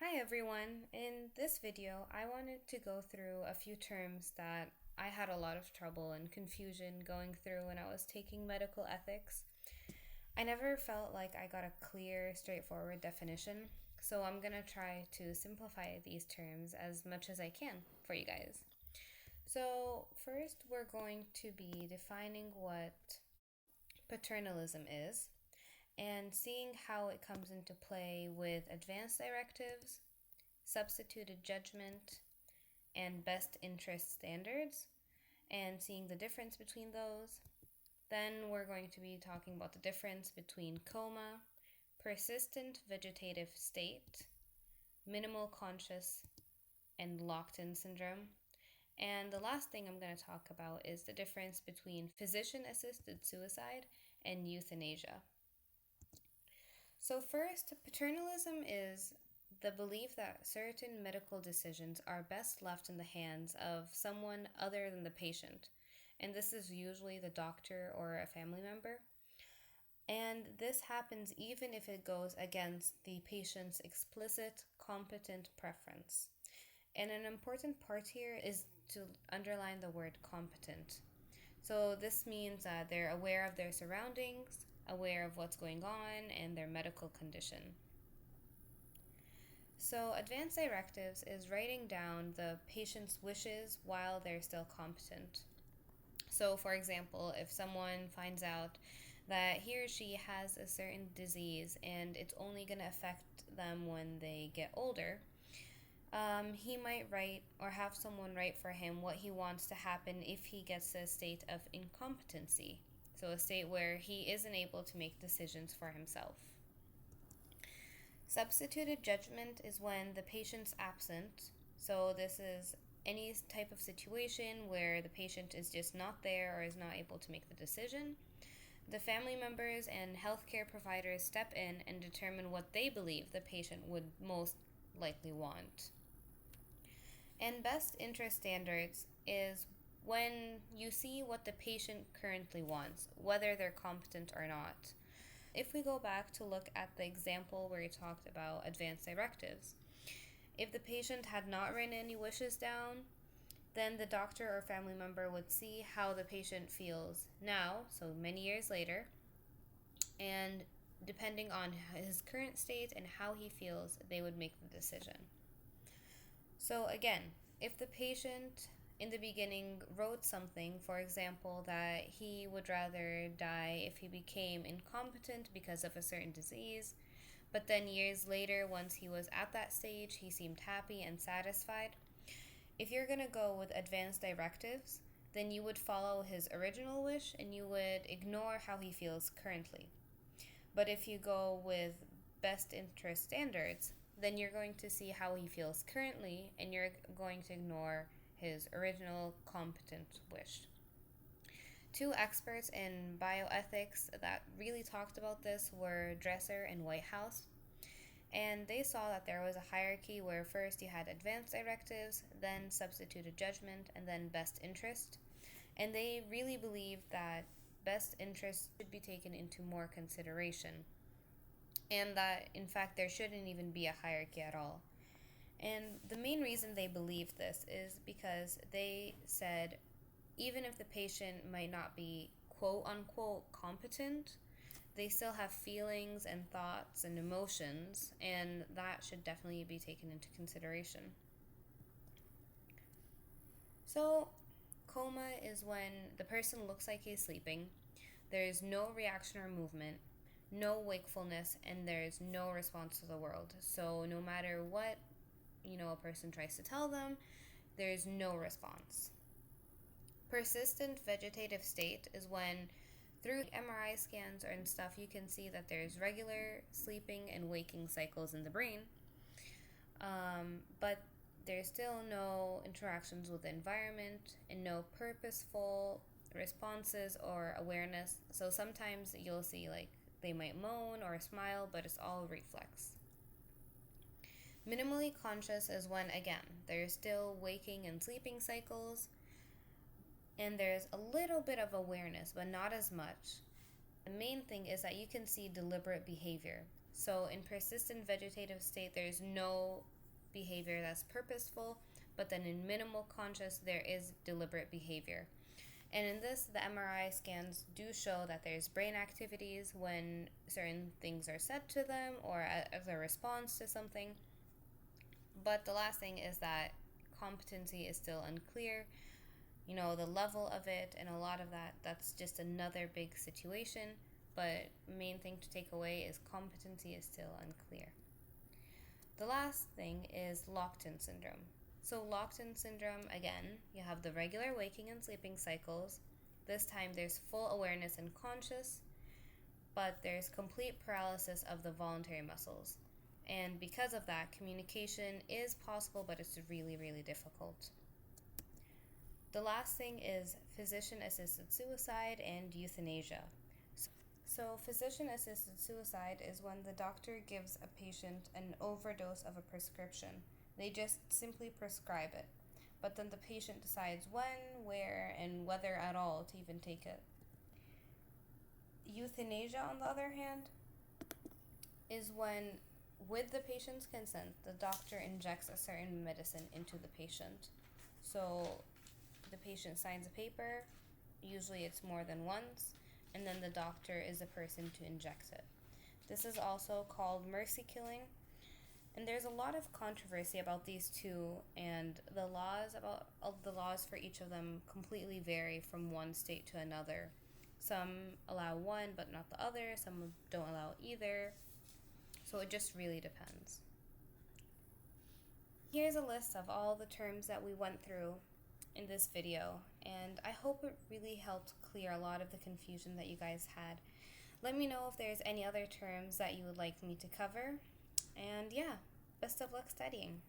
Hi everyone! In this video, I wanted to go through a few terms that I had a lot of trouble and confusion going through when I was taking medical ethics. I never felt like I got a clear, straightforward definition, so I'm gonna try to simplify these terms as much as I can for you guys. So, first, we're going to be defining what paternalism is and seeing how it comes into play with advanced directives, substituted judgment, and best interest standards, and seeing the difference between those. Then we're going to be talking about the difference between coma, persistent vegetative state, minimal conscious, and locked in syndrome. And the last thing I'm going to talk about is the difference between physician assisted suicide and euthanasia. So, first, paternalism is the belief that certain medical decisions are best left in the hands of someone other than the patient, and this is usually the doctor or a family member. And this happens even if it goes against the patient's explicit, competent preference. And an important part here is to underline the word competent. So this means that they're aware of their surroundings, aware of what's going on, and their medical condition. So, advanced directives is writing down the patient's wishes while they're still competent. So, for example, if someone finds out that he or she has a certain disease and it's only going to affect them when they get older, he might write or have someone write for him what he wants to happen if he gets to a state of incompetency. So, a state where he isn't able to make decisions for himself. Substituted judgment is when the patient's absent. So, this is any type of situation where the patient is just not there or is not able to make the decision. The family members and healthcare providers step in and determine what they believe the patient would most likely want. And best interest standards is when you see what the patient currently wants, whether they're competent or not. If we go back to look at the example where we talked about advanced directives, if the patient had not written any wishes down, then the doctor or family member would see how the patient feels now, so many years later, and depending on his current state and how he feels, they would make the decision. So again, if the patient in the beginning wrote something, for example, that he would rather die if he became incompetent because of a certain disease, but then years later, once he was at that stage, he seemed happy and satisfied. If you're going to go with advanced directives, then you would follow his original wish and you would ignore how he feels currently. But if you go with best interest standards, then you're going to see how he feels currently and you're going to ignore his original competent wish. Two experts in bioethics that really talked about this were Dresser and Whitehouse. And they saw that there was a hierarchy where first you had advanced directives, then substituted judgment, and then best interest. And they really believed that best interest should be taken into more consideration. And that, in fact, there shouldn't even be a hierarchy at all. And the main reason they believed this is because they said even if the patient might not be quote unquote competent, they still have feelings and thoughts and emotions, and that should definitely be taken into consideration. So, coma is when the person looks like he's sleeping, there is no reaction or movement, no wakefulness, and there is no response to the world. So, no matter what a person tries to tell them, there's no response. Persistent vegetative state is when through MRI scans and stuff you can see that there's regular sleeping and waking cycles in the brain, but there's still no interactions with the environment and no purposeful responses or awareness. So sometimes you'll see like they might moan or smile, but it's all reflex. Minimally conscious is when, again, there's still waking and sleeping cycles, and there's a little bit of awareness, but not as much. The main thing is that you can see deliberate behavior. So in persistent vegetative state, there's no behavior that's purposeful, but then in minimal conscious, there is deliberate behavior. And in this, the MRI scans do show that there's brain activities when certain things are said to them or as a response to something. But the last thing is that competency is still unclear. The level of it and a lot of that's just another big situation. But main thing to take away is competency is still unclear. The last thing is locked-in syndrome. So locked-in syndrome, again, you have the regular waking and sleeping cycles. This time there's full awareness and conscious, but there's complete paralysis of the voluntary muscles. And because of that, communication is possible, but it's really, really difficult. The last thing is physician-assisted suicide and euthanasia. So physician-assisted suicide is when the doctor gives a patient an overdose of a prescription. They just simply prescribe it, but then the patient decides when, where, and whether at all to even take it. Euthanasia, on the other hand, is when, with the patient's consent, the doctor injects a certain medicine into the patient. So the patient signs a paper, usually it's more than once, and then the doctor is the person to inject it. This is also called mercy killing, and there's a lot of controversy about these two, and the laws for each of them completely vary from one state to another. Some allow one but not the other, some don't allow either, so it just really depends. Here's a list of all the terms that we went through in this video, and I hope it really helped clear a lot of the confusion that you guys had. Let me know if there's any other terms that you would like me to cover, and yeah, best of luck studying.